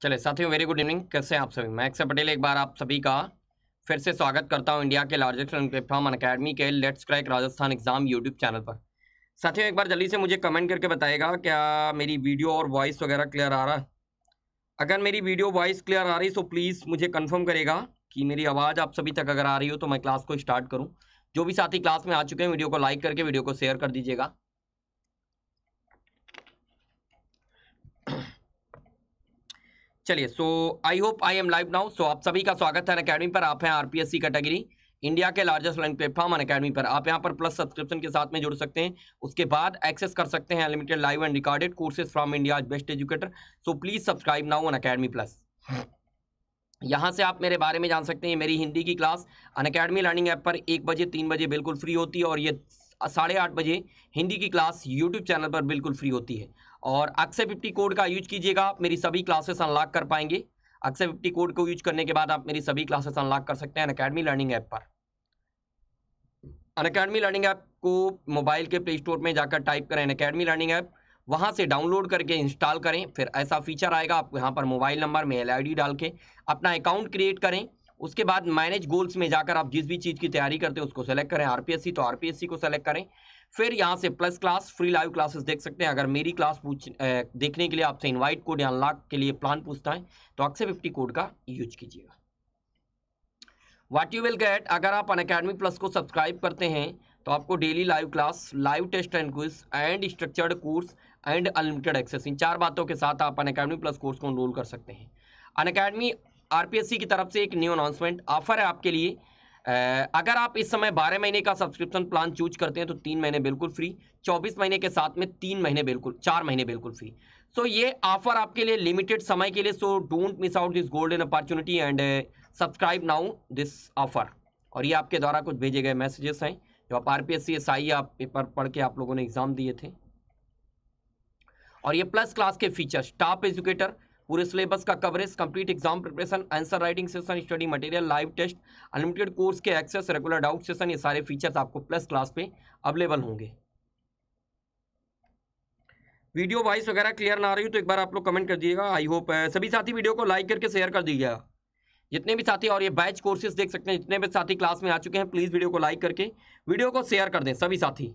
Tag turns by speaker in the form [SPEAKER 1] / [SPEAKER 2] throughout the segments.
[SPEAKER 1] चले साथियों, very good evening. कैसे हैं आप सभी? मैं अक्षय पटेल एक बार आप सभी का फिर से स्वागत करता हूं इंडिया के लार्जेस्ट लर्निंग प्लेटफॉर्म अनअकैडमी के let's crack Rajasthan exam YouTube channel पर। साथियों, एक बार जल्दी से मुझे कमेंट करके बताइएगा क्या मेरी वीडियो और वॉइस वगैरह क्लियर आ रहा है। अगर मेरी वीडियो वॉइस क्लियर आ रही तो प्लीज़ मुझे कन्फर्म करेगा कि मेरी आवाज़ आप सभी तक अगर आ रही हो तो मैं क्लास को स्टार्ट करूँ। जो भी साथी क्लास में आ चुके हैं वीडियो को लाइक करके वीडियो को शेयर कर दीजिएगा। चलिए, so I hope I am live now. So आप सभी का स्वागत है अनअकैडमी पर। आप हैं आरपीएससी कैटेगरी इंडिया के लार्जेस्ट लर्निंग प्लेटफॉर्म अनअकैडमी पर। आप यहां पर प्लस सब्सक्रिप्शन के साथ में जुड़ सकते हैं, उसके बाद एक्सेस कर सकते हैं unlimited live and recorded courses from India best educator. So please subscribe now Unacademy plus. यहाँ से आप मेरे बारे में जान सकते हैं। मेरी हिंदी की क्लास अनअकैडमी लर्निंग ऐप पर 1 बजे 3 बजे बिल्कुल फ्री होती है, और ये 8:30 बजे हिंदी की क्लास यूट्यूब चैनल पर बिल्कुल फ्री होती है। और अक्षय 50 कोड का यूज कीजिएगा, आप मेरी सभी क्लासेस अनलॉक कर पाएंगे। अक्षय 50 कोड को यूज करने के बाद आप मेरी सभी क्लासेस अनलॉक कर सकते हैं अनअकैडमी लर्निंग ऐप पर। अनअकैडमी लर्निंग ऐप को मोबाइल के प्ले स्टोर में जाकर टाइप करें अनअकैडमी लर्निंग ऐप, वहां से डाउनलोड करके इंस्टॉल करें। फिर ऐसा फीचर आएगा, आप यहाँ पर मोबाइल नंबर मेल आईडी डाल के अपना अकाउंट क्रिएट करें। उसके बाद मैनेज गोल्स में जाकर आप जिस भी चीज़ की तैयारी करते हैं उसको सेलेक्ट करें। आरपीएससी तो आरपीएससी को सेलेक्ट करें। फिर यहाँ से plus class free live classes देख सकते हैं। अगर मेरी क्लास देखने के लिए आपसे इन्वाइट कोड या अनलॉक के लिए प्लान पूछता है तो अक्षय 50 कोड का यूज कीजिएगा। व्हाट यू विल गेट, अगर आप अनअकैडमी प्लस को सब्सक्राइब करते हैं तो आपको daily live class, live test and quiz and structured course and unlimited access, इन 4 बातों के साथ आप अनअकैडमी प्लस कोर्स को एनरोल कर सकते हैं। अनअकैडमी आरपीएससी की तरफ से एक न्यू अनाउंसमेंट ऑफर है आपके लिए। अगर आप इस समय 12 महीने का सब्सक्रिप्शन प्लान चूज करते हैं तो 3 महीने बिल्कुल फ्री, 24 महीने के साथ में 3 महीने बिल्कुल 4 महीने बिल्कुल फ्री। सो ये ऑफर आपके लिए लिमिटेड समय के लिए, so don't miss out this golden opportunity and subscribe now this offer. और ये आपके द्वारा कुछ भेजे गए मैसेजेस हैं जो आप आरपीएससी एसआई आप पेपर पढ़ के आप लोगों ने एग्जाम दिए थे। और ये प्लस क्लास के फीचर्स, टॉप एजुकेटर, पूरे सिलेबस का coverage, complete exam preparation, answer writing session, study material, live test, unlimited course के एक्सेस, रेगुलर डाउट सेशन, ये सारे फीचर्स आपको प्लस क्लास पे अवेलेबल होंगे। वीडियो वॉइस वगैरह क्लियर ना आ रही हो तो एक बार आप लोग कमेंट कर दीजिएगा। आई होप सभी साथी वीडियो को लाइक करके शेयर कर दीजिएगा जितने भी साथी। और ये बैच कोर्सेज देख सकते हैं, जितने भी साथी क्लास में आ चुके हैं प्लीज वीडियो को लाइक करके वीडियो को शेयर कर दें सभी साथी।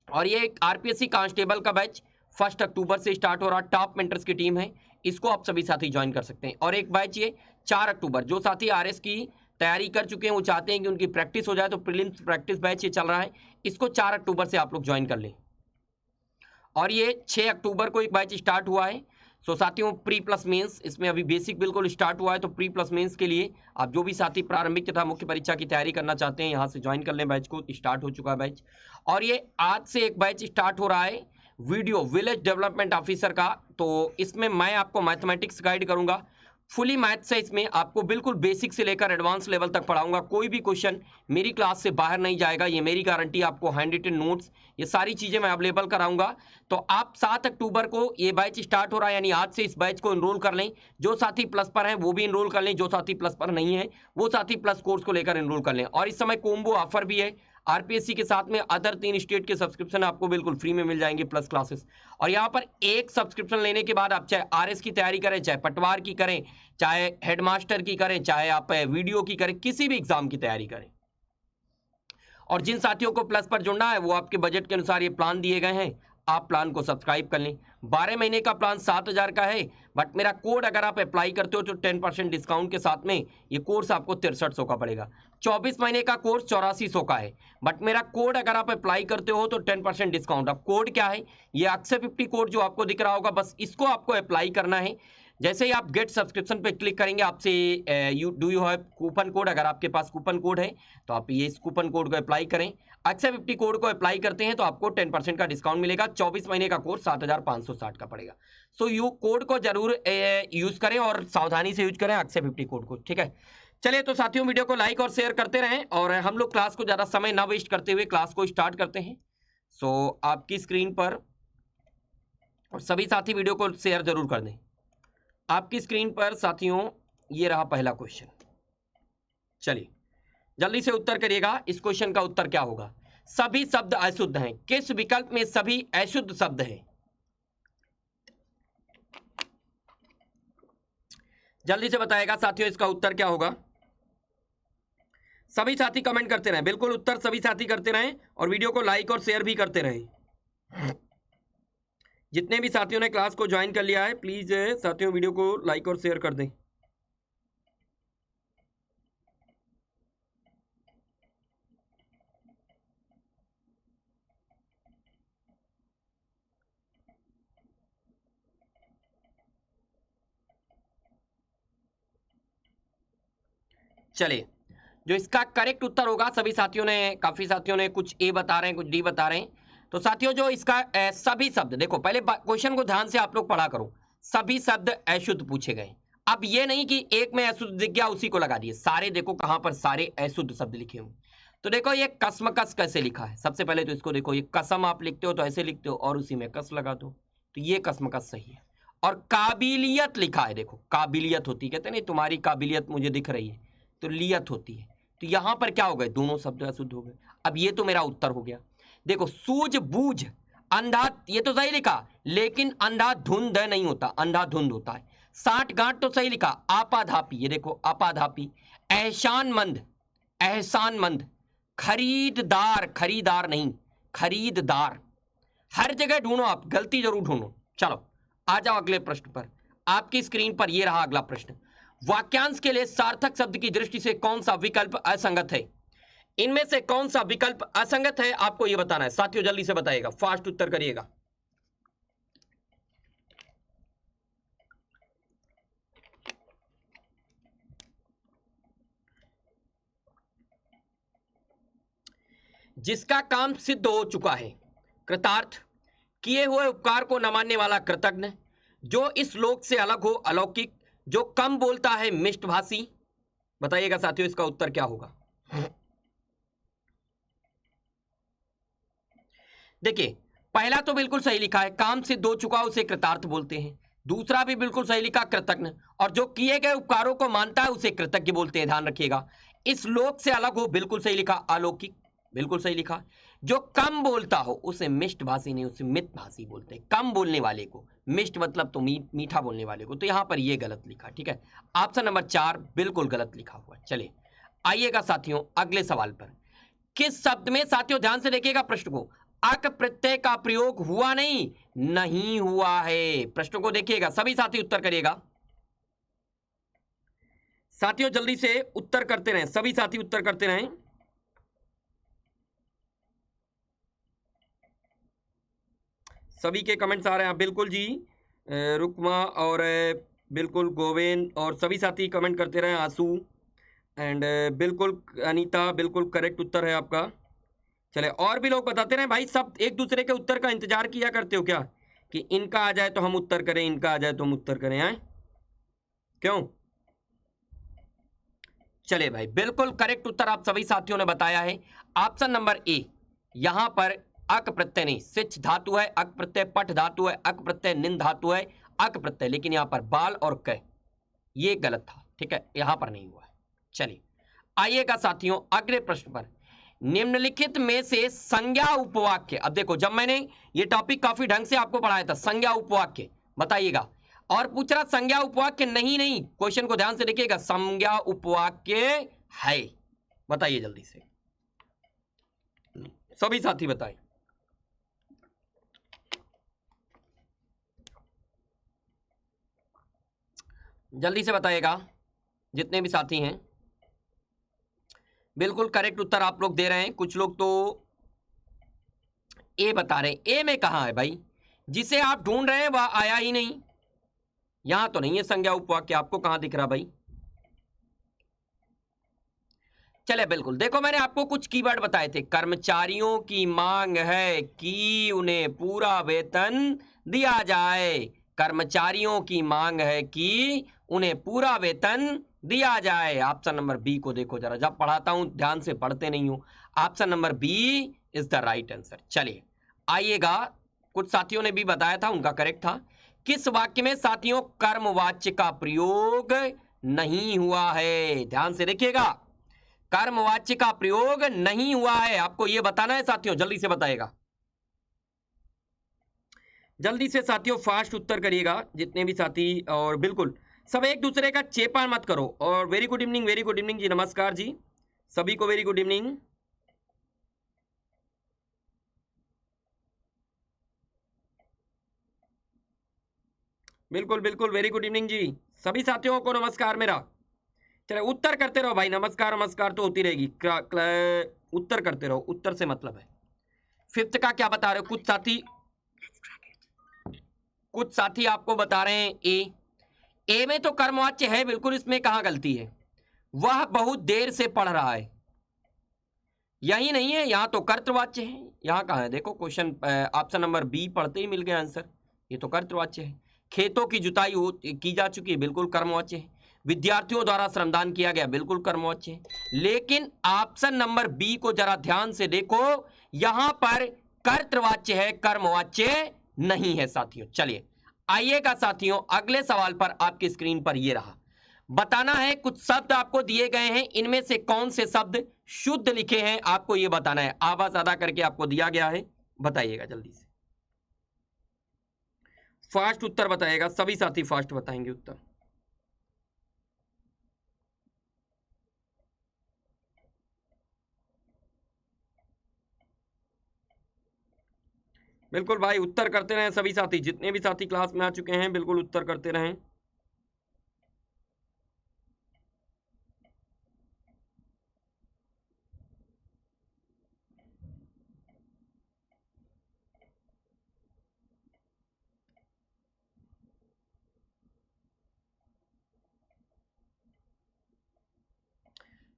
[SPEAKER 1] और ये एक आरपीएससी कांस्टेबल का बैच 1 अक्टूबर से स्टार्ट हो रहा, टॉप मेंटर्स की टीम है, इसको आप सभी साथी ज्वाइन कर सकते हैं। और एक बैच ये 4 अक्टूबर, जो साथी आरएस की तैयारी कर चुके हैं वो चाहते हैं कि उनकी प्रैक्टिस हो जाए तो प्रीलिम्स प्रैक्टिस बैच ये चल रहा है, इसको 4 अक्टूबर से आप लोग ज्वाइन कर लें। और ये 6 अक्टूबर को एक बैच स्टार्ट हुआ है। सो साथियों, प्री प्लस मेंस, इसमें अभी बेसिक बिल्कुल स्टार्ट हुआ है, तो प्री प्लस मेंस के लिए आप जो भी साथी प्रारंभिक तथा मुख्य परीक्षा की तैयारी करना चाहते हैं यहाँ से ज्वाइन कर लें, बैच को स्टार्ट हो चुका है बैच। और ये आज से एक बैच स्टार्ट हो रहा है वीडियो विलेज डेवलपमेंट ऑफिसर का, तो इसमें मैं आपको मैथमेटिक्स गाइड करूंगा, फुली मैथ्स है इसमें, आपको बिल्कुल बेसिक से लेकर एडवांस लेवल तक पढ़ाऊंगा। कोई भी क्वेश्चन मेरी क्लास से बाहर नहीं जाएगा, ये मेरी गारंटी। आपको हैंड रिटन नोट्स, ये सारी चीजें मैं अवेलेबल कराऊंगा। तो आप 7 अक्टूबर को ये बैच स्टार्ट हो रहा है, यानी आज से इस बैच को एनरोल कर लें। जो साथी प्लस पर हैं वो भी एनरोल कर लें, जो साथी प्लस पर नहीं है वो साथी प्लस कोर्स को लेकर एनरोल कर लें। और इस समय कोम्बो ऑफर भी है आरपीएससी के साथ में, अदर 3 स्टेट के सब्सक्रिप्शन आपको बिल्कुल फ्री में मिल जाएंगे प्लस क्लासेस। और यहाँ पर एक सब्सक्रिप्शन लेने के बाद आप चाहे आरएस की तैयारी करें, चाहे पटवार की करें, चाहे हेडमास्टर की करें, चाहे आप वीडियो की करें, किसी भी एग्जाम की तैयारी करें। और जिन साथियों को प्लस पर जुड़ना है वो आपके बजट के अनुसार ये प्लान दिए गए हैं, आप प्लान को सब्सक्राइब कर लें। 12 महीने का प्लान 7,000 का है, बट मेरा कोड अगर आप अप्लाई करते हो तो 10% डिस्काउंट के साथ में ये कोर्स आपको 6300 का पड़ेगा। 24 महीने का कोर्स 8400 का है, बट मेरा कोड अगर आप अप्लाई करते हो तो 10% डिस्काउंट। अब कोड क्या है, ये अक्षय 50 कोड जो आपको दिख रहा होगा, बस इसको आपको अप्लाई करना है। जैसे ही आप गेट सब्सक्रिप्शन पे क्लिक करेंगे आपसे do you have coupon code, अगर आपके पास कूपन कोड है तो आप ये इस कूपन कोड को अप्लाई करें। अक्षय 50 कोड को अप्लाई करते हैं तो आपको 10% का डिस्काउंट मिलेगा। 24 महीने का कोर्स 7,560 का पड़ेगा। सो यू कोड को जरूर यूज करें और सावधानी से यूज करें अक्षय 50 कोड को, ठीक है। चलिए तो साथियों, वीडियो को लाइक और शेयर करते रहें और हम लोग क्लास को ज्यादा समय ना वेस्ट करते हुए क्लास को स्टार्ट करते हैं। सो आपकी स्क्रीन पर, और सभी साथी वीडियो को शेयर जरूर कर दें। आपकी स्क्रीन पर साथियों ये रहा पहला क्वेश्चन। चलिए जल्दी से उत्तर करिएगा। इस क्वेश्चन का उत्तर क्या होगा? सभी शब्द अशुद्ध हैं, किस विकल्प में सभी अशुद्ध शब्द हैं? जल्दी से बताएगा साथियों इसका उत्तर क्या होगा। सभी साथी कमेंट करते रहें, बिल्कुल उत्तर सभी साथी करते रहें और वीडियो को लाइक और शेयर भी करते रहें। जितने भी साथियों ने क्लास को ज्वाइन कर लिया है प्लीज साथियों वीडियो को लाइक और शेयर कर दें। चलिए, जो इसका करेक्ट उत्तर होगा, सभी साथियों ने, काफी साथियों ने कुछ ए बता रहे हैं, कुछ डी बता रहे हैं। तो साथियों जो इसका सभी शब्द, देखो पहले क्वेश्चन को ध्यान से आप लोग पढ़ा करो, सभी शब्द अशुद्ध पूछे गए। अब ये नहीं कि एक में अशुद्ध दिख गया उसी को लगा दिए, सारे देखो कहां पर सारे अशुद्ध शब्द लिखे हुए। तो देखो ये कसमकस कैसे लिखा है, सबसे पहले तो इसको देखो, ये कसम आप लिखते हो तो ऐसे लिखते हो और उसी में कस लगा दो, तो ये कसमकस सही है। और काबिलियत लिखा है, देखो काबिलियत होती, कहते नहीं तुम्हारी काबिलियत मुझे दिख रही है, तो लियत होती है, तो यहां पर क्या हो गए, दोनों शब्द अशुद्ध हो गए। अब ये तो मेरा उत्तर हो गया। देखो सूझबूझ, अंधा, ये तो सही लिखा, लेकिन अंधाधुंध नहीं होता, अंधाधुंध होता है। साठ गांठ तो सही लिखा, आपाधापी, ये देखो आपाधापी। एहसानमंद, एहसानमंद। खरीददार, खरीदार नहीं, खरीददार। हर जगह ढूंढो आप, गलती जरूर ढूंढो। चलो आ जाओ अगले प्रश्न पर। आपकी स्क्रीन पर ये रहा अगला प्रश्न। वाक्यांश के लिए सार्थक शब्द की दृष्टि से कौन सा विकल्प असंगत है? इनमें से कौन सा विकल्प असंगत है आपको यह बताना है साथियों, जल्दी से बताइएगा, फास्ट उत्तर करिएगा। जिसका काम सिद्ध हो चुका है कृतार्थ, किए हुए उपकार को न मानने वाला कृतज्ञ, जो इस लोक से अलग हो अलौकिक, जो कम बोलता है मिष्टभाषी। बताइएगा साथियों इसका उत्तर क्या होगा। देखिए पहला तो बिल्कुल सही लिखा है, काम सिद्ध हो चुका उसे कृतार्थ बोलते हैं। दूसरा भी बिल्कुल सही लिखा, कृतज्ञ। और जो किए गए उपकारों को मानता है उसे कृतज्ञ बोलते हैं, ध्यान रखिएगा। इस लोक से अलग हो, बिल्कुल सही लिखा, अलौकिक, बिल्कुल सही लिखा। जो कम बोलता हो उसे मिष्ट भाषी नहीं, उसे मित भाषी बोलते हैं, कम बोलने वाले को। मिष्ट मतलब तो मीठा बोलने वाले को, तो यहां पर यह गलत लिखा, ठीक है। ऑप्शन नंबर 4 बिल्कुल गलत लिखा हुआ। चलिए आइएगा साथियों अगले सवाल पर। किस शब्द में, साथियों ध्यान से देखिएगा प्रश्न को, अक प्रत्यय का प्रयोग हुआ नहीं, नहीं हुआ है। प्रश्न को देखिएगा, सभी साथी उत्तर करिएगा। साथियों जल्दी से उत्तर करते रहें, सभी साथी उत्तर करते रहें। सभी के कमेंट्स आ रहे हैं, बिल्कुल जी। रुकमा और बिल्कुल गोविंद और सभी साथी कमेंट करते रहे, आंसू एंड बिल्कुल अनीता, बिल्कुल करेक्ट उत्तर है आपका। चले और भी लोग बताते रहे भाई, सब एक दूसरे के उत्तर का इंतजार किया करते हो क्या, कि इनका आ जाए तो हम उत्तर करें, इनका आ जाए तो हम उत्तर करें, हैं क्यों? चले भाई बिल्कुल करेक्ट उत्तर आप सभी साथियों ने बताया है, ऑप्शन नंबर ए। यहां पर अक प्रत्यय नहीं, सिच धातु है, अक प्रत्यय पठ धातु है, अक प्रत्यय निंद धातु है, अक प्रत्यय, लेकिन यहां पर बाल और क, ये गलत था, ठीक है, यहां पर नहीं हुआ है। चलिए आइएगा साथियों अगले प्रश्न पर। निम्नलिखित में से संज्ञा उपवाक्य, अब देखो जब मैंने ये टॉपिक काफी ढंग से आपको पढ़ाया था, संज्ञा उपवाक्य बताइएगा, और पूछ रहा संज्ञा उपवाक्य नहीं, नहीं, क्वेश्चन को ध्यान से देखिएगा, संज्ञा उपवाक्य है, बताइए जल्दी से, सभी साथी बताएं। जल्दी से बताइएगा जितने भी साथी हैं। बिल्कुल करेक्ट उत्तर आप लोग दे रहे हैं, कुछ लोग तो ए बता रहे हैं। ए में कहां है भाई, जिसे आप ढूंढ रहे हैं वह आया ही नहीं, यहां तो नहीं है संज्ञा उपवाक्य, आपको कहां दिख रहा भाई? चले बिल्कुल, देखो मैंने आपको कुछ कीवर्ड बताए थे, कर्मचारियों की मांग है कि उन्हें पूरा वेतन दिया जाए, कर्मचारियों की मांग है कि उन्हें पूरा वेतन दिया जाए। ऑप्शन नंबर बी को देखो जरा, जब पढ़ाता हूं ध्यान से पढ़ते नहीं हो, option number B is the right answer. चलिए आइएगा, कुछ साथियों ने भी बताया था, उनका करेक्ट था। किस वाक्य में साथियों कर्मवाच्य का प्रयोग नहीं हुआ है? ध्यान से देखिएगा, कर्मवाच्य का प्रयोग नहीं हुआ है, आपको यह बताना है साथियों, जल्दी से बताइएगा, जल्दी से साथियों फास्ट उत्तर करिएगा जितने भी साथी, और बिल्कुल सब एक दूसरे का चेपा मत करो। और वेरी गुड इवनिंग जी, नमस्कार जी सभी को, वेरी गुड इवनिंग। बिल्कुल बिल्कुल, वेरी गुड इवनिंग जी सभी साथियों को नमस्कार मेरा। चले उत्तर करते रहो भाई, नमस्कार नमस्कार तो होती रहेगी, उत्तर करते रहो, उत्तर से मतलब है। फिफ्थ का क्या बता रहे हो? कुछ साथी आपको बता रहे हैं ए में तो कर्मवाच्य है बिल्कुल, इसमें कहां गलती है? वह बहुत देर से पढ़ रहा है, यही नहीं है, यहां तो कर्तवाच्य है। यहां कहां है? देखो क्वेश्चन ऑप्शन नंबर बी पढ़ते ही मिल गया आंसर, ये तो कर्तवाच्य है। खेतों की जुताई की जा चुकी है, बिल्कुल कर्मवाच्य है। विद्यार्थियों द्वारा श्रमदान किया गया, बिल्कुल कर्मवाच्य है। लेकिन ऑप्शन नंबर बी को जरा ध्यान से देखो, यहां पर कर्तवाच्य है, कर्मवाच्य नहीं है साथियों। चलिए आइएगा साथियों, अगले सवाल पर आपकी स्क्रीन पर ये रहा। बताना है, कुछ शब्द आपको दिए गए हैं, इनमें से कौन से शब्द शुद्ध लिखे हैं आपको ये बताना है। आवाज अदा करके आपको दिया गया है, बताइएगा जल्दी से। फास्ट उत्तर बताइएगा, सभी साथी फास्ट बताएंगे उत्तर। बिल्कुल भाई उत्तर करते रहें सभी साथी, जितने भी साथी क्लास में आ चुके हैं बिल्कुल उत्तर करते रहें।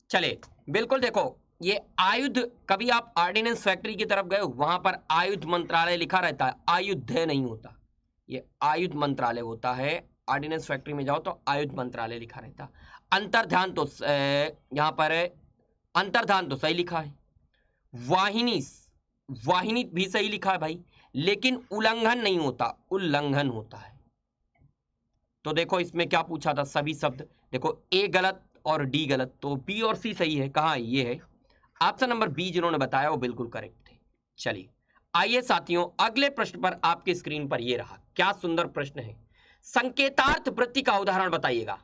[SPEAKER 1] चले बिल्कुल देखो, ये आयुध, कभी आप ऑर्डिनेंस फैक्ट्री की तरफ गए, वहां पर आयुध मंत्रालय लिखा रहता है, आयुध नहीं होता, ये आयुध मंत्रालय होता है। ऑर्डिनेंस फैक्ट्री में जाओ तो आयुध मंत्रालय लिखा रहता है। अंतर्ध्यान तो यहां पर अंतर्ध्यान तो सही लिखा है, वाहिनी वाहिनी भी सही लिखा है भाई, लेकिन उल्लंघन नहीं होता, उल्लंघन होता है। तो देखो इसमें क्या पूछा था, सभी शब्द देखो, ए गलत और डी गलत, तो बी और सी सही है। कहां ये है? ऑप्शन नंबर बी जिन्होंने बताया वो बिल्कुल करेक्ट थे। चलिए आइए साथियों, अगले प्रश्न पर आपकी स्क्रीन पर ये रहा, क्या सुंदर प्रश्न है। संकेतार्थ वृत्ति का उदाहरण बताइएगा,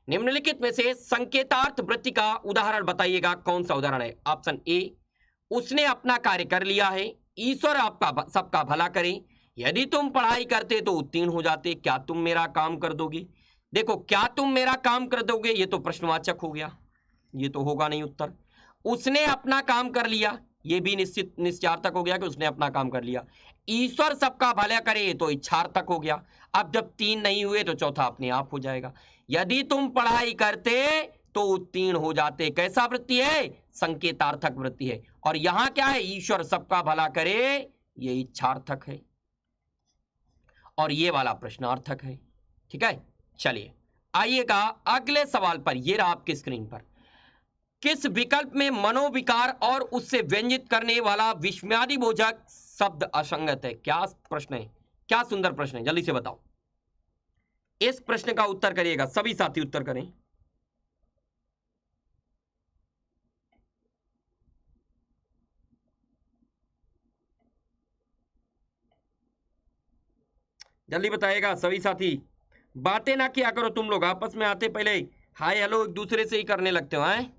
[SPEAKER 1] निम्नलिखित में से संकेतार्थ वृत्ति का उदाहरण बताइएगा, कौन सा उदाहरण है? ऑप्शन ए, उसने अपना कार्य कर लिया है, ईश्वर आपका सबका भला करे, यदि तुम पढ़ाई करते तो उत्तीर्ण हो जाते, क्या तुम मेरा काम कर दोगे? देखो क्या तुम मेरा काम कर दोगे, ये तो प्रश्नवाचक हो गया, ये तो होगा नहीं उत्तर। उसने अपना काम कर लिया, ये भी निश्चित निश्चयार्थक हो गया कि उसने अपना काम कर लिया। ईश्वर सबका भला करे तो इच्छार्थक हो गया। अब जब तीन नहीं हुए तो चौथा अपने आप हो जाएगा, यदि तुम पढ़ाई करते तो उत्तीर्ण हो जाते। कैसा वृत्ति है? संकेतार्थक वृत्ति है। और यहां क्या है? ईश्वर सबका भला करे, ये इच्छार्थक है, और ये वाला प्रश्नार्थक है। ठीक है, चलिए आइएगा अगले सवाल पर, ये रहा आपकी स्क्रीन पर। किस विकल्प में मनोविकार और उससे व्यंजित करने वाला विस्मयादिबोधक शब्द असंगत है? क्या प्रश्न है, क्या सुंदर प्रश्न है, जल्दी से बताओ। इस प्रश्न का उत्तर करिएगा, सभी साथी उत्तर करें। जल्दी बताइएगा सभी साथी, बातें ना किया करो तुम लोग, आपस में आते पहले हाय हेलो एक दूसरे से ही करने लगते हो हैं।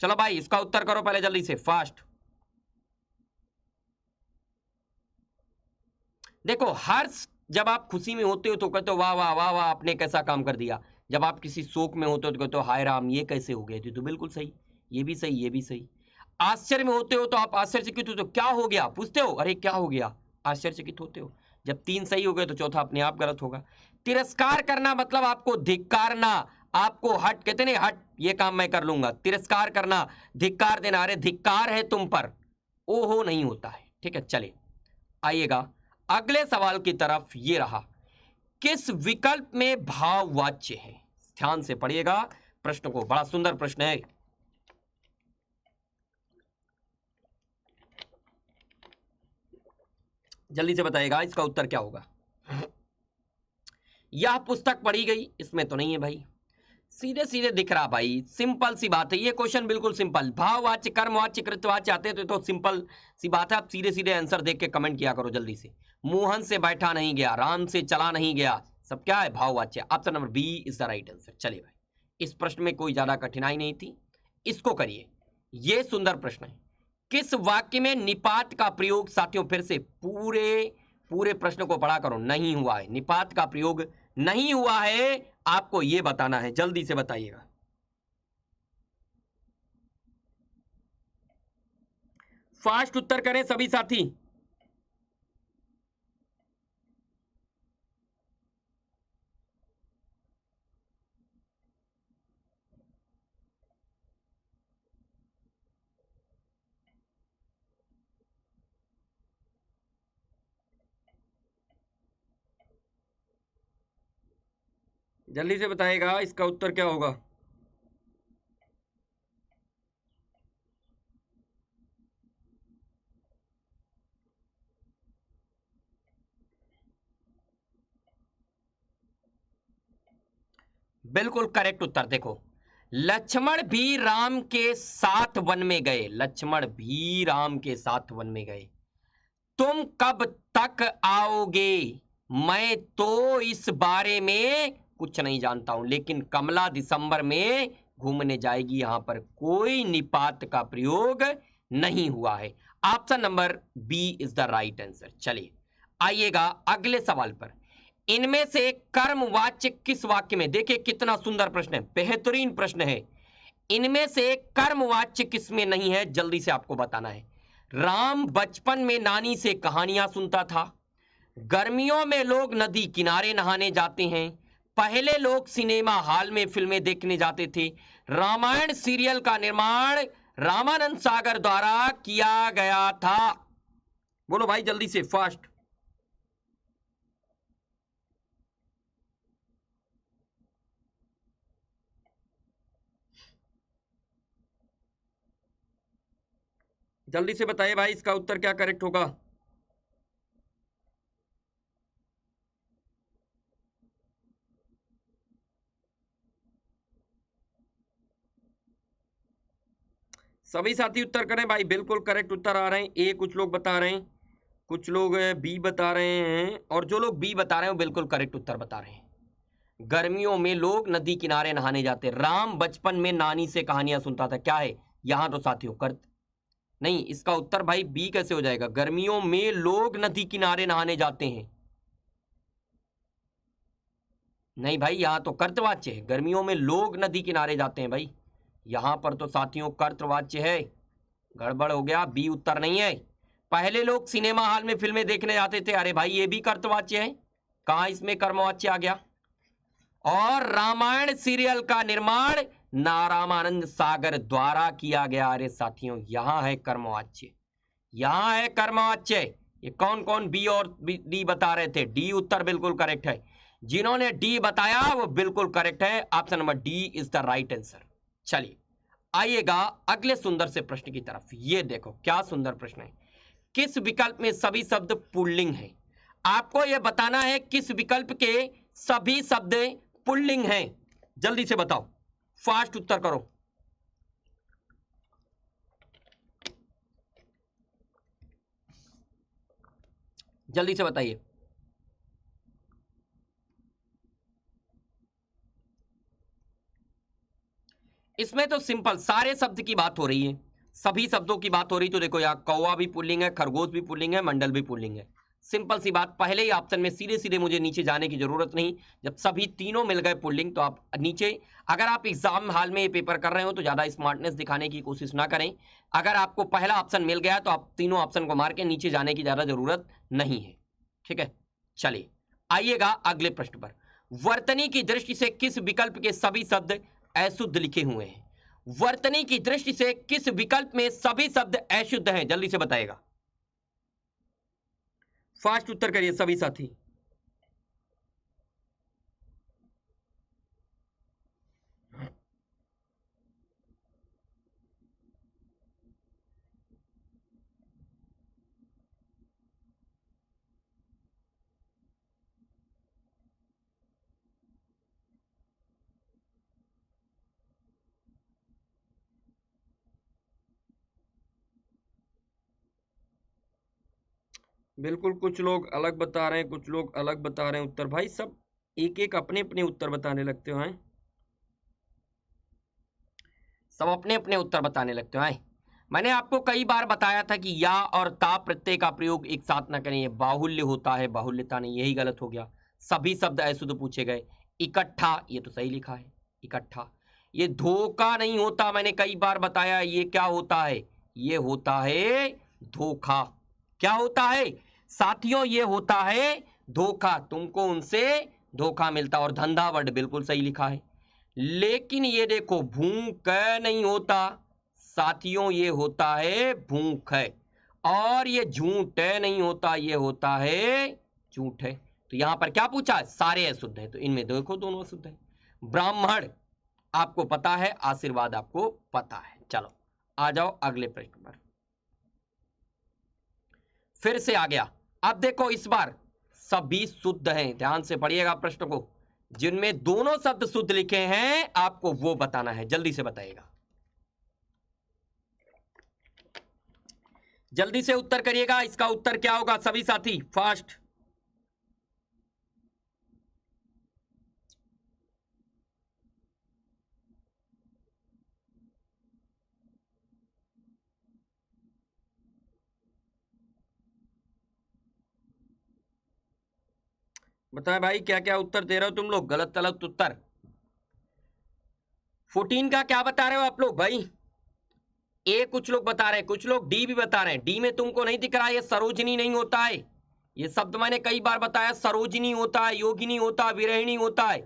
[SPEAKER 1] चलो भाई इसका उत्तर करो पहले जल्दी से, फास्ट। देखो हर्ष, जब आप खुशी में होते हो तो कहते हो वाह वाह वाह वाह आपने कैसा काम कर दिया। जब आप किसी शोक में होते हो तो कहते हो हाय राम ये कैसे हो गए थे, तो बिल्कुल सही, ये भी सही, ये भी सही। आश्चर्य में होते हो तो आप आश्चर्यचकित होते हो, क्या हो गया पूछते हो, अरे क्या हो गया, आश्चर्यचकित होते हो। जब तीन सही हो गए तो चौथा अपने आप गलत होगा। तिरस्कार करना मतलब आपको धिक्कारना, आपको हट कहते नहीं, हट ये काम मैं कर लूंगा। तिरस्कार करना, धिक्कार देना, अरे धिक्कार है तुम पर, ओहो नहीं होता है। ठीक है, चलिए आइएगा अगले सवाल की तरफ, ये रहा। किस विकल्प में भाववाच्य है? ध्यान से पढ़िएगा प्रश्न को, बड़ा सुंदर प्रश्न है। जल्दी से बताइएगा इसका उत्तर क्या होगा। यह पुस्तक पढ़ी गई, इसमें तो नहीं है भाई, सीधे सीधे दिख रहा भाई, सिंपल सी बात है, ये क्वेश्चन बिल्कुल सिंपल। भाववाच्य, कर्मवाच्य, कृतवाच्य आते तो सिंपल सी बात है। आप सीधे सीधे आंसर देख के कमेंट किया करो जल्दी से। मोहन से बैठा नहीं गया, राम से चला नहीं गया, सब क्या है, भाववाच्य। Option number B is the right answer. चलिए भाई, इस प्रश्न में कोई ज्यादा कठिनाई नहीं थी, इसको करिए। ये सुंदर प्रश्न है। किस वाक्य में निपात का प्रयोग, साथियों फिर से पूरे प्रश्न को पढ़ा करो, नहीं हुआ है, निपात का प्रयोग नहीं हुआ है, आपको यह बताना है, जल्दी से बताइएगा। फास्ट उत्तर करें सभी साथी। जल्दी से बताइएगा इसका उत्तर क्या होगा। बिल्कुल करेक्ट उत्तर। देखो, लक्ष्मण भी राम के साथ वन में गए, लक्ष्मण भी राम के साथ वन में गए, तुम कब तक आओगे, मैं तो इस बारे में कुछ नहीं जानता हूं, लेकिन कमला दिसंबर में घूमने जाएगी, यहां पर कोई निपात का प्रयोग नहीं हुआ है। Option number B is the right answer. चलिए आइएगा अगले सवाल पर। इनमें से कर्मवाच्य किस वाक्य में, देखिए कितना सुंदर प्रश्न है, बेहतरीन प्रश्न है। इनमें से कर्मवाच्य किस में नहीं है, जल्दी से आपको बताना है। राम बचपन में नानी से कहानियां सुनता था, गर्मियों में लोग नदी किनारे नहाने जाते हैं, पहले लोग सिनेमा हॉल में फिल्में देखने जाते थे, रामायण सीरियल का निर्माण रामानंद सागर द्वारा किया गया था। बोलो भाई जल्दी से, फास्ट। जल्दी से बताइए भाई, इसका उत्तर क्या करेक्ट होगा। सभी साथी उत्तर करें भाई, बिल्कुल करेक्ट उत्तर आ रहे हैं। ए कुछ लोग बता रहे हैं, कुछ लोग बी बता रहे हैं, और जो लोग बी बता रहे हैं वो बिल्कुल करेक्ट उत्तर बता रहे हैं। गर्मियों में लोग नदी किनारे नहाने जाते, राम बचपन में नानी से कहानियां सुनता था, क्या है यहां तो साथियों कर नहीं, इसका उत्तर भाई बी कैसे हो जाएगा, गर्मियों में लोग नदी किनारे नहाने जाते हैं। नहीं भाई, यहां तो कर्तवाच्य है, गर्मियों में लोग नदी किनारे जाते हैं भाई, यहां पर तो साथियों कर्तवाच्य है, गड़बड़ हो गया, बी उत्तर नहीं है। पहले लोग सिनेमा हॉल में फिल्में देखने जाते थे, अरे भाई ये भी कर्तवाच्य है, कहां इसमें कर्मवाच्य आ गया। और रामायण सीरियल का निर्माण रामानंद सागर द्वारा किया गया, अरे साथियों यहां है कर्मवाच्य, यहां है कर्मवाच्य। ये कौन कौन बी और डी बता रहे थे, डी उत्तर बिल्कुल करेक्ट है, जिन्होंने डी बताया वो बिल्कुल करेक्ट है, option number D is the right answer. चलिए आइएगा अगले सुंदर से प्रश्न की तरफ। ये देखो क्या सुंदर प्रश्न है। किस विकल्प में सभी शब्द पुल्लिंग हैं, आपको यह बताना है किस विकल्प के सभी शब्द पुल्लिंग हैं, जल्दी से बताओ, फास्ट उत्तर करो। जल्दी से बताइए। इसमें तो सिंपल सारे शब्द की बात हो रही है, सभी शब्दों की बात हो रही, तो देखो यहाँ कौवा भी पुल्लिंग है, खरगोश भी पुल्लिंग है, मंडल भी पुल्लिंग है, सिंपल सी बात। पहले ही ऑप्शन में सीधे सीधे मुझे नीचे जाने की जरूरत नहीं, जब सभी तीनों मिल गए पुल्लिंग तो आप नीचे, अगर आप एग्जाम हाल में ये पेपर कर रहे हो तो ज्यादा स्मार्टनेस दिखाने की कोशिश ना करें, अगर आपको पहला ऑप्शन मिल गया तो आप तीनों ऑप्शन को मार के नीचे जाने की ज्यादा जरूरत नहीं है, ठीक है। चलिए आइएगा अगले प्रश्न पर। वर्तनी की दृष्टि से किस विकल्प के सभी शब्द अशुद्ध लिखे हुए हैं, वर्तनी की दृष्टि से किस विकल्प में सभी शब्द अशुद्ध हैं, जल्दी से बताएगा, फास्ट उत्तर करिए सभी साथी। बिल्कुल कुछ लोग अलग बता रहे हैं, कुछ लोग अलग बता रहे हैं उत्तर, भाई सब एक एक अपने अपने उत्तर बताने लगते हो हैं, सब अपने अपने उत्तर बताने लगते हो हैं। मैंने आपको कई बार बताया था कि या और ता प्रत्यय का प्रयोग एक साथ न करें, ये बाहुल्य होता है, बाहुल्यता नहीं, यही गलत हो गया। सभी शब्द अशुद्ध पूछे गए। इकट्ठा, ये तो सही लिखा है, इकट्ठा। ये धोखा नहीं होता, मैंने कई बार बताया, ये क्या होता है, ये होता है धोखा। क्या होता है साथियों, ये होता है धोखा, तुमको उनसे धोखा मिलता। और धंधा वर्ड बिल्कुल सही लिखा है। लेकिन ये देखो भूख नहीं होता साथियों, ये होता है भूख है। और ये झूठ नहीं होता, ये होता है झूठ है। तो यहां पर क्या पूछा है, सारे अशुद्ध है, तो इनमें देखो दोनों अशुद्ध है। ब्राह्मण आपको पता है, आशीर्वाद आपको पता है। चलो आ जाओ अगले प्रश्न पर, फिर से आ गया। अब देखो इस बार सभी शुद्ध हैं, ध्यान से पढ़िएगा प्रश्न को। जिनमें दोनों शब्द शुद्ध लिखे हैं आपको वो बताना है, जल्दी से बताइएगा, जल्दी से उत्तर करिएगा। इसका उत्तर क्या होगा सभी साथी, फास्ट। बताए भाई क्या क्या उत्तर दे रहे हो तुम लोग, गलत गलत उत्तर। 14 का क्या बता रहे हो आप लोग भाई, ए कुछ लोग बता रहे हैं, कुछ लोग डी भी बता रहे हैं। डी में तुमको नहीं दिख रहा है, ये सरोजिनी नहीं होता है। ये शब्द मैंने कई बार बताया, सरोजिनी होता है, योगिनी होता है, विरहिणी होता है।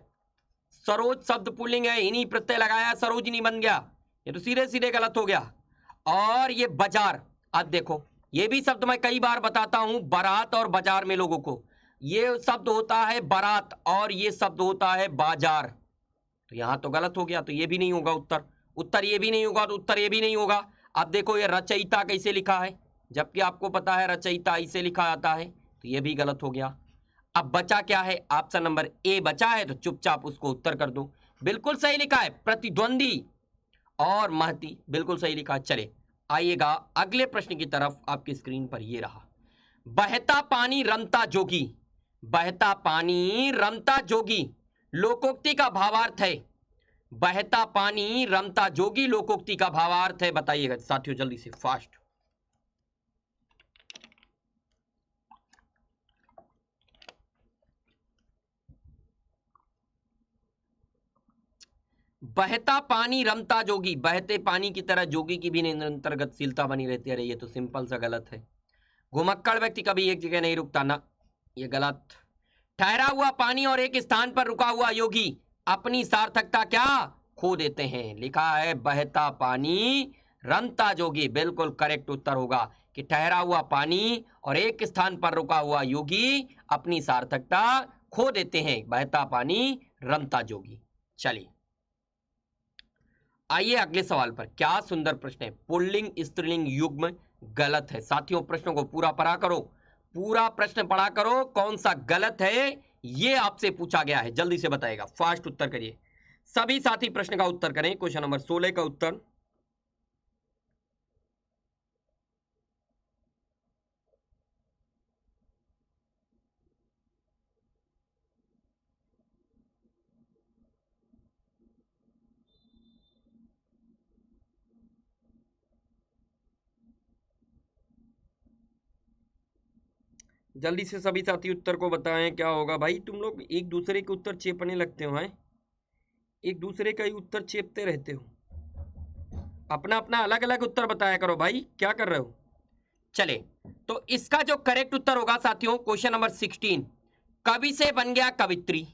[SPEAKER 1] सरोज शब्द पुल्लिंग है, इन्हीं प्रत्यय लगाया, सरोजिनी बन गया। ये तो सीधे सीधे गलत हो गया। और ये बाजार, अब देखो ये भी शब्द मैं कई बार बताता हूं, बारात और बाजार में लोगों को, ये शब्द होता है बारात और ये शब्द होता है बाजार। तो यहां तो गलत हो गया, तो ये भी नहीं होगा उत्तर। उत्तर ये भी नहीं होगा, तो उत्तर ये भी नहीं होगा। अब देखो ये रचयिता कैसे लिखा है, जबकि आपको पता है रचयिता इसे लिखा जाता है, तो ये भी गलत हो गया। अब बचा क्या है, ऑप्शन नंबर ए बचा है, तो चुपचाप उसको उत्तर कर दो। बिल्कुल सही लिखा है, प्रतिद्वंदी और महती, बिल्कुल सही लिखा। चले आइएगा अगले प्रश्न की तरफ, आपकी स्क्रीन पर ये रहा। बहता पानी रमता जोगी, बहता पानी रमता जोगी लोकोक्ति का भावार्थ है। बहता पानी रमता जोगी लोकोक्ति का भावार्थ है, बताइएगा साथियों जल्दी से, फास्ट। बहता पानी रमता जोगी, बहते पानी की तरह जोगी की भी निरंतर गतिशीलता बनी रहती है। अरे ये तो सिंपल सा गलत है। घुमक्कड़ व्यक्ति कभी एक जगह नहीं रुकता ना, ये गलत। ठहरा हुआ पानी और एक स्थान पर रुका हुआ योगी अपनी सार्थकता क्या खो देते हैं, लिखा है बहता पानी रमता जोगी, बिल्कुल करेक्ट उत्तर होगा कि ठहरा हुआ पानी और एक स्थान पर रुका हुआ योगी अपनी सार्थकता खो देते हैं, बहता पानी रमता जोगी। चलिए आइए अगले सवाल पर। क्या सुंदर प्रश्न है, पुल्लिंग स्त्रीलिंग युग्म गलत है साथियों। प्रश्नों को पूरा पढ़ा करो, पूरा प्रश्न पढ़ा करो, कौन सा गलत है ये आपसे पूछा गया है, जल्दी से बताएगा, फास्ट उत्तर करिए। सभी साथी प्रश्न का उत्तर करें। क्वेश्चन नंबर 16 का उत्तर, जल्दी से सभी साथी उत्तर को बताएं क्या होगा। भाई तुम लोग एक दूसरे के उत्तर चेपने लगते हो हैं, एक दूसरे का ही उत्तर चेपते रहते हो, अपना अपना अलग अलग उत्तर बताया करो भाई, क्या कर रहे हो। चले तो इसका जो करेक्ट उत्तर होगा साथियों, क्वेश्चन नंबर 16, कवि से बन गया कवित्री,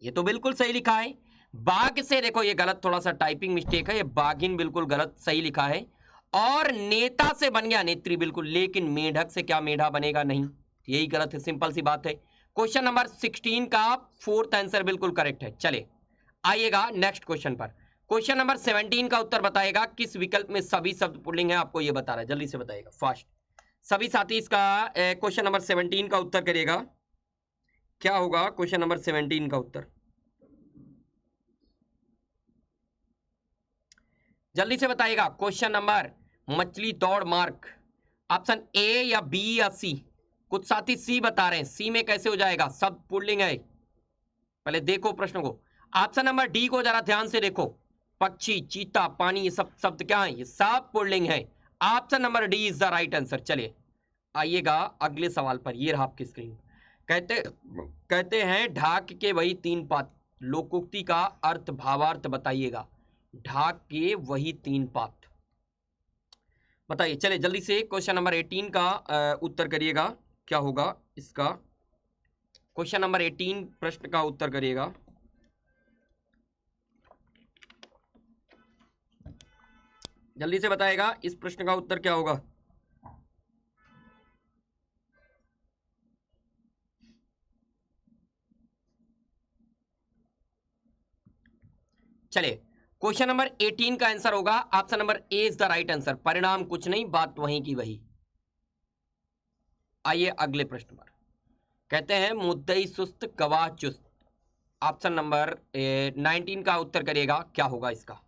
[SPEAKER 1] ये तो बिल्कुल सही लिखा है। बाघ से, देखो ये गलत, थोड़ा सा टाइपिंग मिस्टेक है, ये बाघिन बिल्कुल गलत, सही लिखा है। और नेता से बन गया नेत्री, बिल्कुल, लेकिन मेढक से क्या मेढा बनेगा, नहीं, यही गलत है, सिंपल सी बात है। क्वेश्चन नंबर 16 का फोर्थ आंसर बिल्कुल करेक्ट है। चले आइएगा नेक्स्ट क्वेश्चन पर। क्वेश्चन नंबर 17 का उत्तर बताएगा, किस विकल्प में सभी शब्द पुल्लिंग है, आपको यह बता रहा है, जल्दी से बताइएगा, फास्ट। सभी साथी इसका क्वेश्चन नंबर 17 का उत्तर करिएगा, क्या होगा क्वेश्चन नंबर 17 का उत्तर, जल्दी से बताइएगा। क्वेश्चन नंबर मछली दौड़ मार्क, ऑप्शन ए या बी या सी। कुछ साथी सी बता रहे हैं, सी में कैसे हो जाएगा, सब पुल्लिंग है। पहले देखो प्रश्न को। ऑप्शन नंबर डी को जरा ध्यान से देखो। पक्षी, चीता, पानी, ये सब शब्द क्या है? ये सब पुल्लिंग है। Option number D is the right answer. चलिए आइएगा अगले सवाल पर। ये रहा आपकी स्क्रीन। कहते हैं ढाक के वही तीन पात, लोकोक्ति का अर्थ भावार्थ बताइएगा। ढाक के वही तीन पात बताइए। चलिए जल्दी से क्वेश्चन नंबर 18 का उत्तर करिएगा। क्या होगा इसका? क्वेश्चन नंबर 18 प्रश्न का उत्तर करिएगा। जल्दी से बताएगा इस प्रश्न का उत्तर क्या होगा। चलिए क्वेश्चन नंबर 18 का आंसर होगा option number A is the right answer. परिणाम कुछ नहीं, बात वहीं की वही। आइए अगले प्रश्न पर। कहते हैं मुद्दई सुस्त गवाह चुस्त। ऑप्शन नंबर 19 का उत्तर करिएगा। क्या होगा इसका?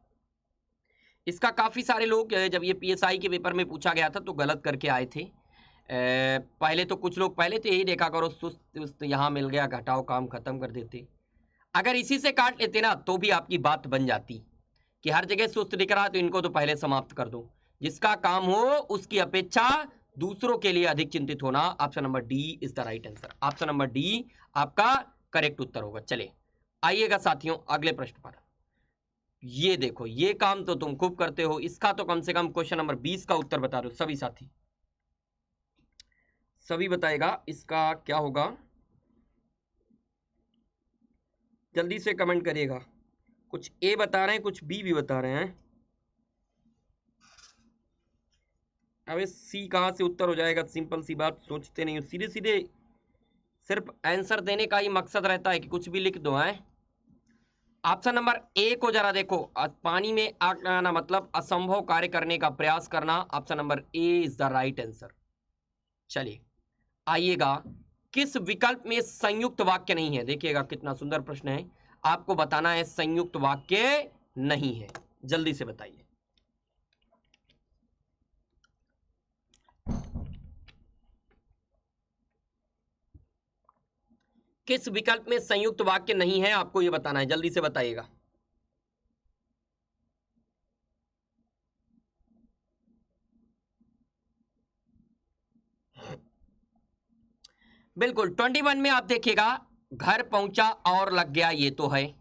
[SPEAKER 1] इसका काफी सारे लोग जब ये पीएसआई के पेपर में पूछा गया था तो गलत करके आए थे। पहले तो कुछ लोग पहले तो यही देखा करो, सुस्त यहां मिल गया, घटाओ, काम खत्म कर देते। अगर इसी से काट लेते ना तो भी आपकी बात बन जाती कि हर जगह सुस्त दिख रहा तो इनको तो पहले समाप्त कर दो। जिसका काम हो उसकी अपेक्षा दूसरों के लिए अधिक चिंतित होना। Option number D is the right answer. Option number D आपका करेक्ट उत्तर होगा। चलिए आइएगा साथियों अगले प्रश्न पर। ये देखो, ये काम तो तुम खूब करते हो। इसका तो कम से कम क्वेश्चन नंबर 20 का उत्तर बता दो सभी साथी। सभी बताएगा इसका क्या होगा, जल्दी से कमेंट करिएगा। कुछ ए बता रहे हैं, कुछ बी भी बता रहे हैं। अब सी कहां से उत्तर हो जाएगा? सिंपल सी बात, सोचते नहीं हो, सीधे सीधे सिर्फ आंसर देने का ही मकसद रहता है कि कुछ भी लिख दो। है ऑप्शन नंबर ए को जरा देखो। पानी में आग लगाना मतलब असंभव कार्य करने का प्रयास करना। Option number A is the right answer. चलिए आइएगा, किस विकल्प में संयुक्त वाक्य नहीं है? देखिएगा कितना सुंदर प्रश्न है। आपको बताना है संयुक्त वाक्य नहीं है। जल्दी से बताइए। किस विकल्प में संयुक्त वाक्य नहीं है आपको यह बताना है। जल्दी से बताइएगा। बिल्कुल 21 में आप देखिएगा, घर पहुंचा और लग गया, ये तो है।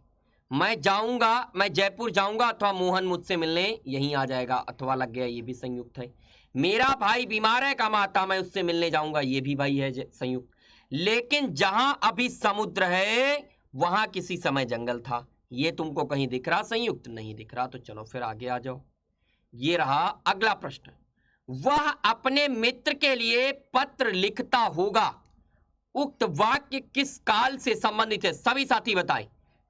[SPEAKER 1] मैं जाऊंगा, मैं जयपुर जाऊंगा अथवा मोहन मुझसे मिलने, यहीं आ जाएगा। अथवा लग गया, ये भी संयुक्त है। मेरा भाई बीमार है कमाता, मैं उससे मिलने जाऊंगा, ये भी भाई है संयुक्त। लेकिन जहां अभी समुद्र है वहां किसी समय जंगल था, ये तुमको कहीं दिख रहा? संयुक्त नहीं दिख रहा। तो चलो फिर आगे आ जाओ। ये रहा अगला प्रश्न। वह अपने मित्र के लिए पत्र लिखता होगा। उक्त वाक्य किस काल से संबंधित है? सभी साथी बताएं।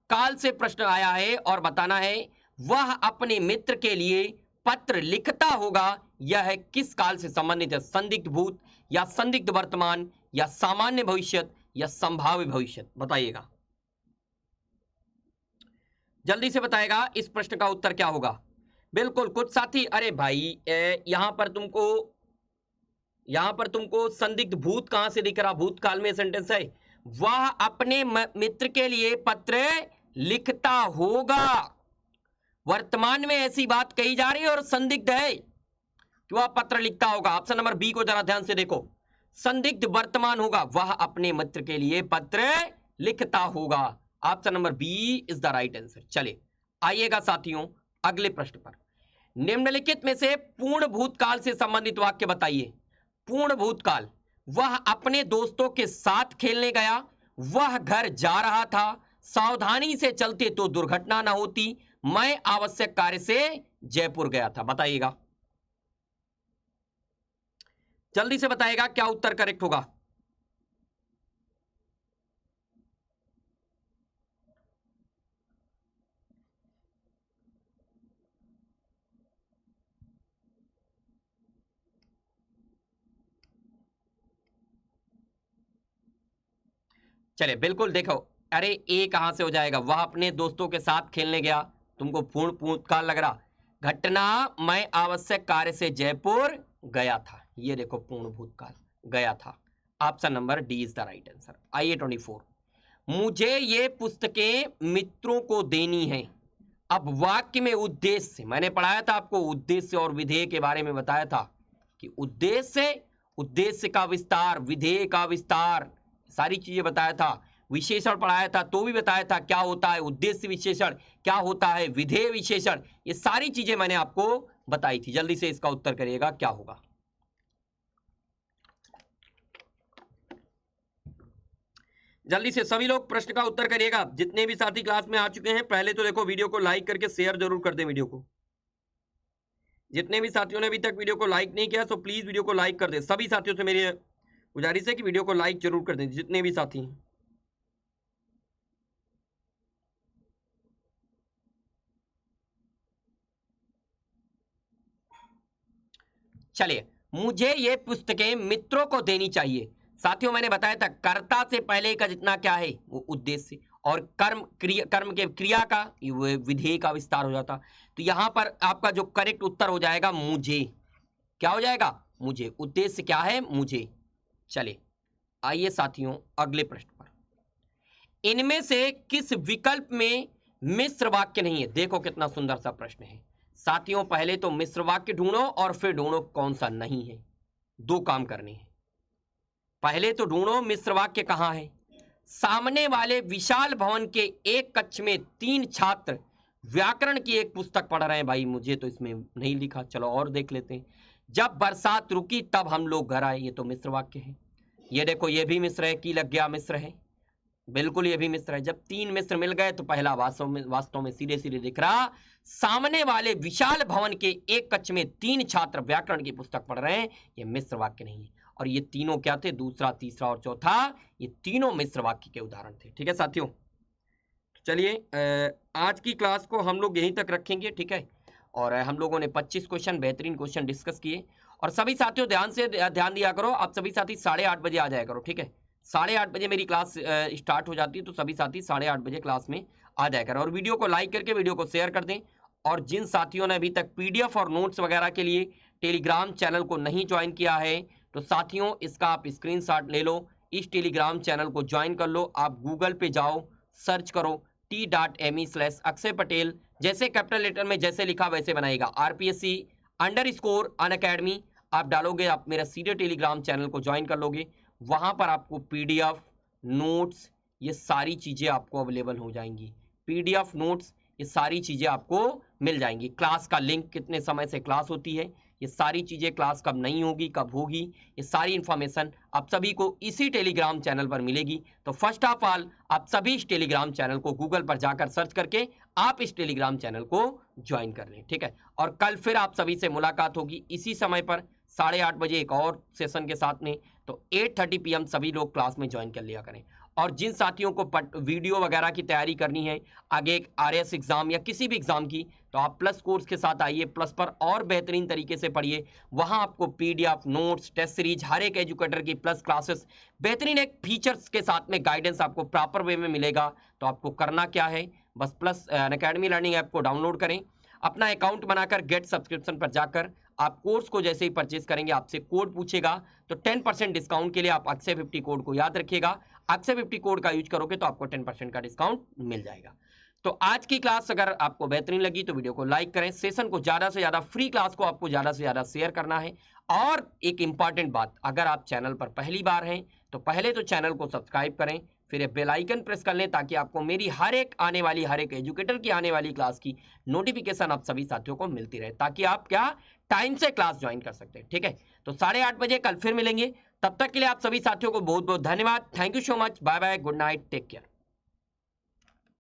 [SPEAKER 1] काल से प्रश्न आया है और बताना है वह अपने मित्र के लिए पत्र लिखता होगा, यह है किस काल से संबंधित है? संदिग्ध भूत या संदिग्ध वर्तमान या सामान्य भविष्य या संभाव्य भविष्य? बताइएगा, जल्दी से बताएगा इस प्रश्न का उत्तर क्या होगा। बिल्कुल कुछ साथी, अरे भाई यहां पर तुमको संदिग्ध भूत कहां से दिख रहा? भूतकाल में सेंटेंस है। वह अपने मित्र के लिए पत्र लिखता होगा। वर्तमान में ऐसी बात कही जा रही है और संदिग्ध है कि वह पत्र लिखता होगा। ऑप्शन नंबर बी को जरा ध्यान से देखो। संदिग्ध वर्तमान होगा, वह अपने मित्र के लिए पत्र लिखता होगा। Option number B is the right answer. चलिए आइएगा साथियों अगले प्रश्न पर। निम्नलिखित में से पूर्ण भूतकाल से संबंधित वाक्य बताइए। पूर्ण भूतकाल, वह अपने दोस्तों के साथ खेलने गया, वह घर जा रहा था, सावधानी से चलते तो दुर्घटना न होती, मैं आवश्यक कार्य से जयपुर गया था। बताइएगा, जल्दी से बताइएगा क्या उत्तर करेक्ट होगा। चलिए बिल्कुल देखो, अरे ए कहां से हो जाएगा? वह अपने दोस्तों के साथ खेलने गया, तुमको पूर्ण भूतकाल लग रहा। घटना, मैं आवश्यक कार्य से जयपुर गया था, ये देखो पूर्ण भूतकाल, गया था। Option number D is the right answer. आइए 24। मुझे ये पुस्तकें मित्रों को देनी है। अब वाक्य में उद्देश्य, मैंने पढ़ाया था आपको उद्देश्य और विधेय के बारे में बताया था कि उद्देश्य का विस्तार, विधेय का विस्तार, सारी चीजें बताया था। विशेषण पढ़ाया था तो भी बताया था क्या होता है उद्देश्य विशेषण, क्या होता है विधेय विशेषण, ये सारी चीजें मैंने आपको बताई थी। जल्दी से इसका उत्तर करिएगा क्या होगा। जल्दी से सभी लोग प्रश्न का उत्तर करिएगा। जितने भी साथी क्लास में आ चुके हैं पहले तो देखो वीडियो को लाइक करके शेयर जरूर कर दें वीडियो को। जितने भी साथियों ने अभी तक वीडियो को लाइक नहीं किया तो प्लीज वीडियो को लाइक कर दें। सभी साथियों से मेरी गुजारिश है कि वीडियो को लाइक जरूर कर दें जितने भी साथी हैं। चलिए, मुझे ये पुस्तकें मित्रों को देनी चाहिए। साथियों मैंने बताया था कर्ता से पहले का जितना क्या है वो उद्देश्य, और कर्म के क्रिया का विधेय का विस्तार हो जाता। तो यहां पर आपका जो करेक्ट उत्तर हो जाएगा मुझे, क्या हो जाएगा मुझे, उद्देश्य क्या है मुझे। चलिए आइए साथियों अगले प्रश्न पर। इनमें से किस विकल्प में मिश्र वाक्य नहीं है। देखो कितना सुंदर सा प्रश्न है साथियों। पहले तो मिश्र वाक्य ढूंढो और फिर ढूंढो कौन सा नहीं है। दो काम करने हैं। पहले तो ढूंढो मिश्र वाक्य कहां है। सामने वाले विशाल भवन के एक कक्ष में 3 छात्र व्याकरण की एक पुस्तक पढ़ रहे हैं। भाई मुझे तो इसमें नहीं लिखा, चलो और देख लेते हैं। जब बरसात रुकी तब हम लोग घर आए, ये तो मिश्र वाक्य है। ये देखो ये भी मिश्र है, की लग गया मिश्र है, बिल्कुल ये भी मिश्र है। जब 3 मिश्र मिल गए तो पहला वास्तव में सीधे सीधे दिख रहा। सामने वाले विशाल भवन के एक कक्ष में 3 छात्र व्याकरण की पुस्तक पढ़ रहे हैं, ये मिश्र वाक्य नहीं है। और ये तीनों क्या थे, दूसरा तीसरा और चौथा, ये तीनों मिश्र वाक्य के उदाहरण थे। ठीक है साथियों, चलिए आज की क्लास को हम लोग यहीं तक रखेंगे। ठीक है, और हम लोगों ने 25 क्वेश्चन बेहतरीन क्वेश्चन डिस्कस किए। और सभी साथियों ध्यान दिया करो, आप सभी साथी 8:30 बजे आ जाया करो। ठीक है, 8:30 बजे मेरी क्लास स्टार्ट हो जाती है, तो सभी साथी 8:30 बजे क्लास में आ जाया करो। और वीडियो को लाइक करके वीडियो को शेयर कर दें। और जिन साथियों ने अभी तक PDF और नोट्स वगैरह के लिए टेलीग्राम चैनल को नहीं ज्वाइन किया है तो साथियों इसका आप स्क्रीनशॉट ले लो, इस टेलीग्राम चैनल को ज्वाइन कर लो। आप गूगल पे जाओ, सर्च करो t.me/अक्षय पटेल, जैसे कैपिटल लेटर में जैसे लिखा वैसे बनाएगा RPSC_Unacademy आप डालोगे, आप मेरा सीधे टेलीग्राम चैनल को ज्वाइन कर लोगे। वहां पर आपको PDF नोट्स ये सारी चीजें आपको अवेलेबल हो जाएंगी। PDF नोट्स ये सारी चीजें आपको मिल जाएंगी। क्लास का लिंक, कितने समय से क्लास होती है, ये सारी चीजें, क्लास कब नहीं होगी कब होगी, ये सारी इंफॉर्मेशन आप सभी को इसी टेलीग्राम चैनल पर मिलेगी। तो फर्स्ट ऑफ ऑल आप सभी इस टेलीग्राम चैनल को गूगल पर जाकर सर्च करके आप इस टेलीग्राम चैनल को ज्वाइन कर लें। ठीक है, और कल फिर आप सभी से मुलाकात होगी इसी समय पर 8:30 बजे एक और सेशन के साथ में। तो 8:30 PM सभी लोग क्लास में ज्वाइन कर लिया करें। और जिन साथियों को वीडियो वगैरह की तैयारी करनी है आगे RS एग्जाम या किसी भी एग्जाम की, तो आप प्लस कोर्स के साथ आइए, प्लस पर और बेहतरीन तरीके से पढ़िए। वहां आपको PDF नोट्स, टेस्ट सीरीज, हर एक एजुकेटर की प्लस क्लासेस बेहतरीन एक फीचर्स के साथ में गाइडेंस आपको प्रॉपर वे में मिलेगा। तो आपको करना क्या है, बस प्लस अनअकैडमी लर्निंग ऐप को डाउनलोड करें, अपना अकाउंट बनाकर गेट सब्सक्रिप्शन पर जाकर आप कोर्स को जैसे ही परचेज करेंगे आपसे कोड पूछेगा, तो 10% डिस्काउंट के लिए आप अक्षय 50 कोड को याद रखिएगा। अक्षय 50 कोड का यूज करोगे तो आपको 10% का डिस्काउंट मिल जाएगा। तो आज की क्लास अगर आपको बेहतरीन लगी तो वीडियो को लाइक करें, सेशन को ज्यादा से ज्यादा, फ्री क्लास को आपको ज्यादा से ज्यादा शेयर करना है। और एक इंपॉर्टेंट बात, अगर आप चैनल पर पहली बार हैं तो पहले तो चैनल को सब्सक्राइब करें, फिर बेल आइकन प्रेस कर लें ताकि आपको मेरी हर एक आने वाली, हर एक एजुकेटर की आने वाली क्लास की नोटिफिकेशन आप सभी साथियों को मिलती रहे, ताकि आप क्या टाइम से क्लास ज्वाइन कर सकते हैं। ठीक है, तो 8:30 बजे कल फिर मिलेंगे। तब तक के लिए आप सभी साथियों को बहुत बहुत धन्यवाद। Thank you so much, bye bye, good night, take care.